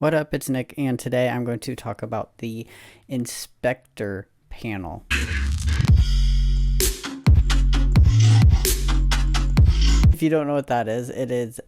What up, it's Nick, and today I'm going to talk about the inspector panel. If you don't know what that is,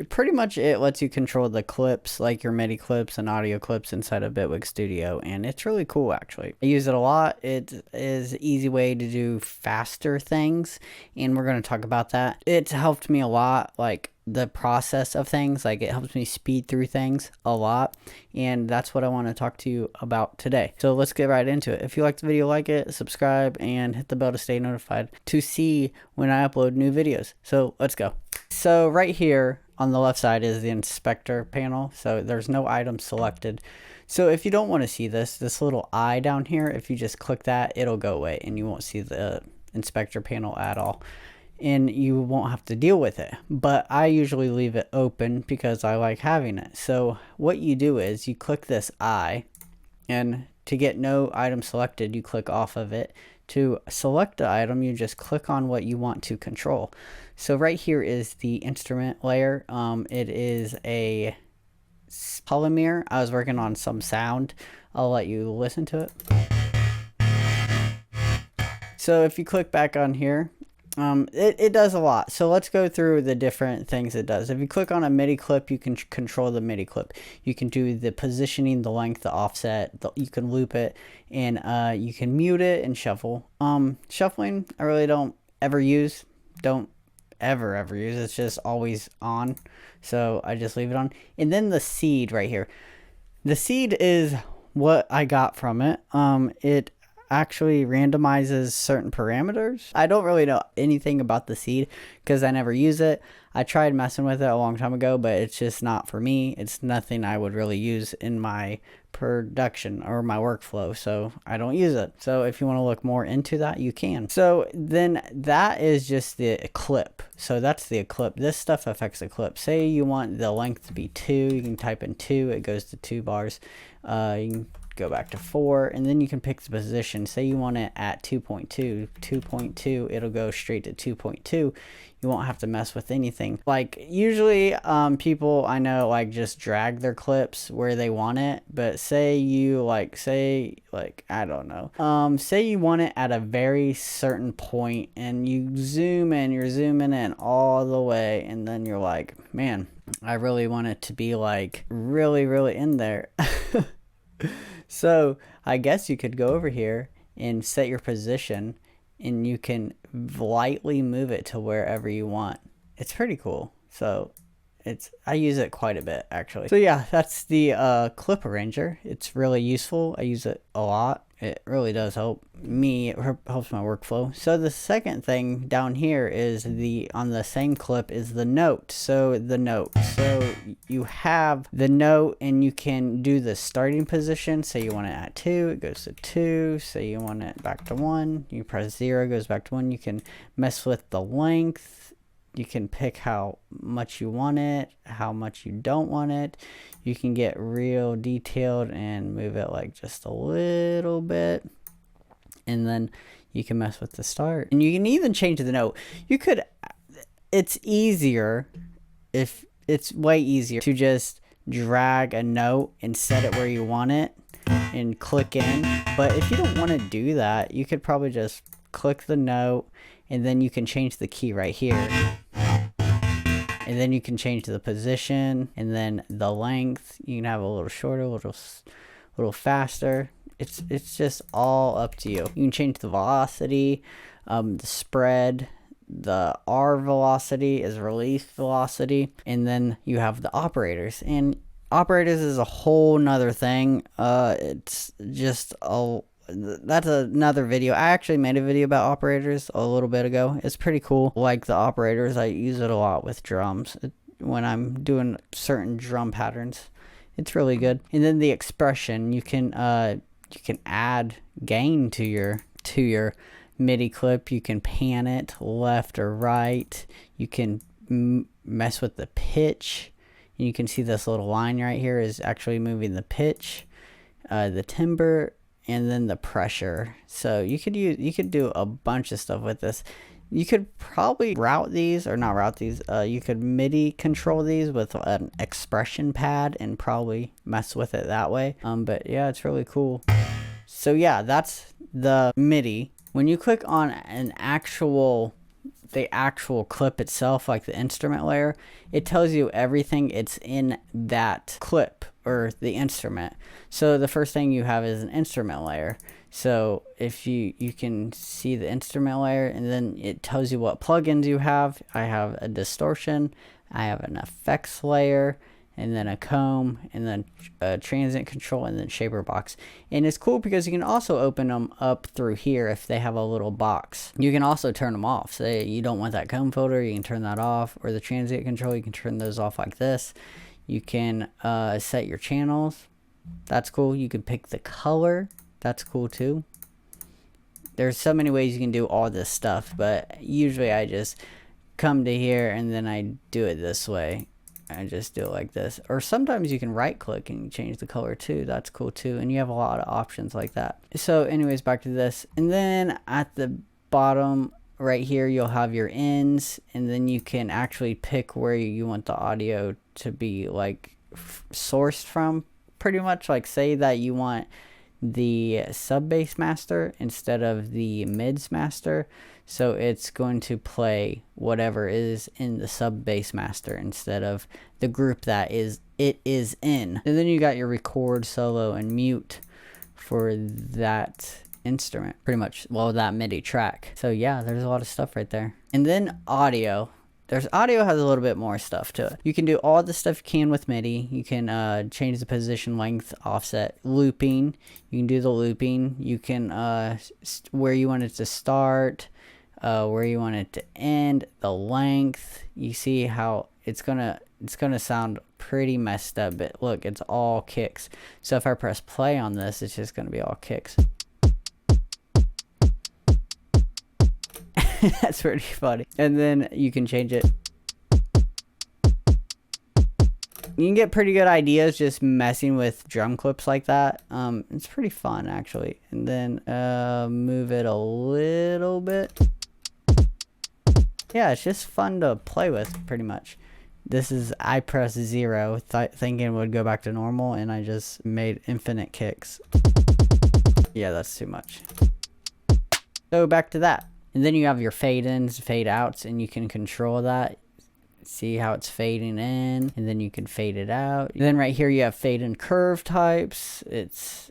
pretty much it lets you control the clips, like your MIDI clips and audio clips inside of Bitwig Studio, and it's really cool actually. I use it a lot. It is an easy way to do faster things, and we're going to talk about that. It's helped me a lot, like the process of things, like it helps me speed through things a lot, and that's what I want to talk to you about today. So let's get right into it. If you like the video, like it, subscribe, and hit the bell to stay notified to see when I upload new videos. So let's go. So right here on the left side is the inspector panel. So there's no item selected. So if you don't want to see this little eye down here, if you just click that, it'll go away and you won't see the inspector panel at all. And you won't have to deal with it. But I usually leave it open because I like having it. So what you do is you click this eye, and to get no item selected, you click off of it. To select the item, you just click on what you want to control. So right here is the instrument layer. It is a polymer. I was working on some sound. I'll let you listen to it. So if you click back on here, it does a lot. So let's go through the different things it does. If you click on a MIDI clip, you can control the MIDI clip. You can do the positioning, the length, the offset. You can loop it, and you can mute it and shuffle. Shuffling, I really don't ever use. Don't ever use. It's just always on. So I just leave it on. And then the seed right here. The seed is what I got from it. It actually randomizes certain parameters. I don't really know anything about the seed because I never use it. I tried messing with it a long time ago, but it's just not for me. It's nothing I would really use in my production or my workflow, so I don't use it. So if you want to look more into that, you can. So then that is just the clip. So that's the clip. This stuff affects the clip. Say you want the length to be 2, you can type in 2, it goes to 2 bars. You can go back to 4, and then you can pick the position. Say you want it at 2.2, it'll go straight to 2.2. You won't have to mess with anything. Like usually people I know like just drag their clips where they want it, but say you I don't know, say you want it at a very certain point and you zoom in, you're zooming in all the way, and then you're like, man, I really want it to be like really in there. So I guess you could go over here and set your position, and you can lightly move it to wherever you want. It's pretty cool. So I use it quite a bit actually. So yeah, that's the clip arranger. It's really useful. I use it a lot. It really does help me. It helps my workflow. So the second thing down here is on the same clip is the note. So the note. So you have the note, and you can do the starting position. Say you want it at 2, it goes to 2. Say you want it back to 1, you press 0, it goes back to 1. You can mess with the length. You can pick how much you want it, how much you don't want it. You can get real detailed and move it like just a little bit. And then you can mess with the start. And you can even change the note. It's way easier to just drag a note and set it where you want it and click in. But if you don't want to do that, you could probably just click the note, and then you can change the key right here. And then you can change the position, and then the length. You can have a little shorter, a little faster. It's just all up to you. You can change the velocity, the spread. The R velocity is release velocity, and then you have the operators. And operators is a whole nother thing. It's just that's another video. I actually made a video about operators a little bit ago. It's pretty cool. Like the operators, I use it a lot with drums when I'm doing certain drum patterns. It's really good. And then the expression, you can add gain to your MIDI clip. You can pan it left or right. You can mess with the pitch. And you can see this little line right here is actually moving the pitch, the timbre, and then the pressure. So you could do a bunch of stuff with this. You could probably route these, or not route these, you could MIDI control these with an expression pad and probably mess with it that way. But yeah, it's really cool. So yeah, that's the MIDI. When you click on the actual clip itself, like the instrument layer, it tells you everything it's in that clip or the instrument. So the first thing you have is an instrument layer. So if you can see the instrument layer, and then it tells you what plugins you have. I have a distortion, I have an effects layer, and then a comb, and then a transient control, and then shaper box. And it's cool because you can also open them up through here if they have a little box. You can also turn them off. Say you don't want that comb filter, you can turn that off, or the transient control, you can turn those off like this. You can set your channels. That's cool. You can pick the color. That's cool too. There's so many ways you can do all this stuff, but usually I just come to here and then I do it this way. I just do it like this. Or sometimes you can right click and change the color too. That's cool too. And you have a lot of options like that. So anyways, back to this. And then at the bottom right here, you'll have your ends, and then you can actually pick where you want the audio to be like sourced from. Pretty much like say that you want the sub bass master instead of the mids master, so it's going to play whatever is in the sub bass master instead of the group that it is in. And then you got your record, solo, and mute for that instrument, pretty much, well, that MIDI track. So yeah, there's a lot of stuff right there. And then audio. Audio has a little bit more stuff to it. You can do all the stuff you can with MIDI. You can change the position, length, offset, looping. You can do the looping. You can where you want it to start, where you want it to end, the length. You see how it's gonna sound pretty messed up, but look, it's all kicks. So if I press play on this, it's just gonna be all kicks. That's pretty funny. And then you can change it. You can get pretty good ideas just messing with drum clips like that. It's pretty fun actually. And then move it a little bit. Yeah, it's just fun to play with pretty much. This is, I pressed 0 thinking it would go back to normal, and I just made infinite kicks. Yeah, that's too much. So back to that. And then you have your fade ins, fade outs, and you can control that. See how it's fading in, and then you can fade it out. And then right here you have fade and curve types.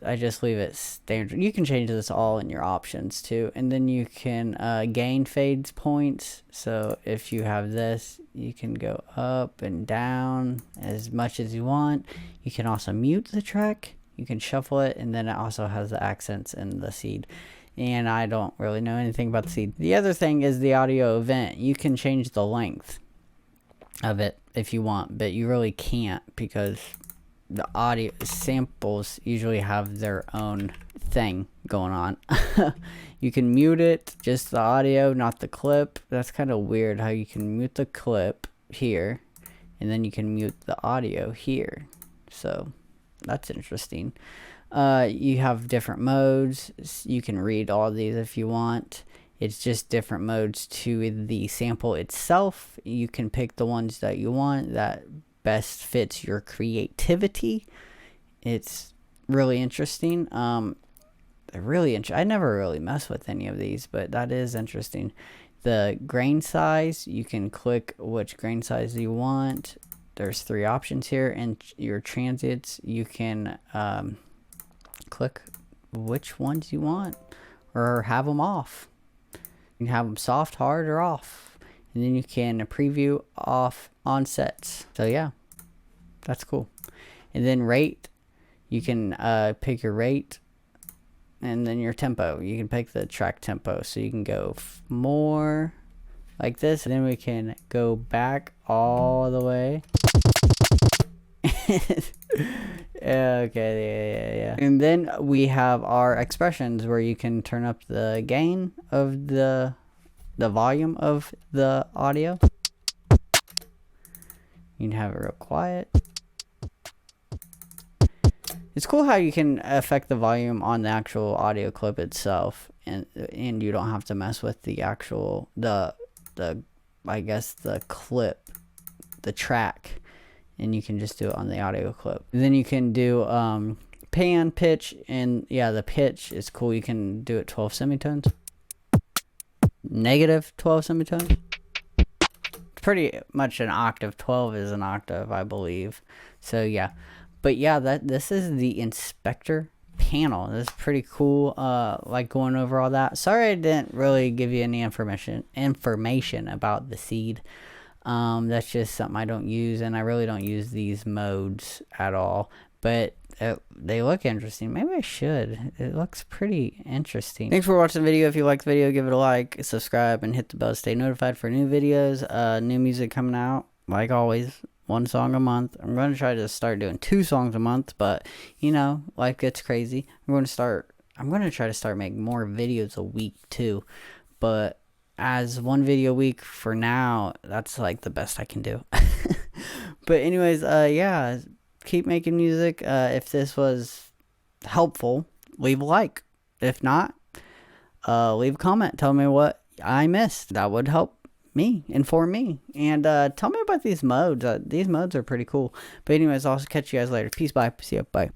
I just leave it standard. You can change this all in your options too. And then you can gain fades points. So if you have this, you can go up and down as much as you want. You can also mute the track. You can shuffle it, and then it also has the accents and the seed. And I don't really know anything about the seed. The other thing is the audio event. You can change the length of it if you want, but you really can't because the audio samples usually have their own thing going on. You can mute it, just the audio, not the clip. That's kind of weird how you can mute the clip here and then you can mute the audio here. So that's interesting. You have different modes. You can read all these if you want. It's just different modes to the sample itself. You can pick the ones that you want that best fits your creativity. It's really interesting. I never really mess with any of these, but that is interesting. The grain size, you can click which grain size you want. There's 3 options here, and your transients, you can click which ones you want or have them off. You can have them soft, hard, or off, and then you can preview off onsets. So yeah, that's cool. And then rate, you can pick your rate, and then your tempo. You can pick the track tempo, so you can go more like this, and then we can go back all the way. Okay, yeah. And then we have our expressions where you can turn up the gain of the volume of the audio. You can have it real quiet. It's cool how you can affect the volume on the actual audio clip itself, and you don't have to mess with the actual I guess the clip, the track, and you can just do it on the audio clip. And then you can do pan, pitch, and yeah, the pitch is cool. You can do it 12 semitones, negative 12 semitones. It's pretty much an octave. 12 is an octave, I believe. So yeah, but yeah, this is the inspector panel. This is pretty cool. Like going over all that. Sorry I didn't really give you any information about the seed. That's just something I don't use, and I really don't use these modes at all, but they look interesting. Maybe I should. It looks pretty interesting. Thanks for watching the video. If you liked the video, give it a like, subscribe, and hit the bell to stay notified for new videos. New music coming out, like always, 1 song a month. I'm going to try to start doing 2 songs a month, but you know, life gets crazy. I'm going to try to start making more videos a week too, but as 1 video a week for now, that's like the best I can do. But anyways, yeah, keep making music. If this was helpful, leave a like. If not, leave a comment. Tell me what I missed. That would help me, inform me. And tell me about these modes. These modes are pretty cool. But anyways, I'll catch you guys later. Peace, bye. See ya, bye.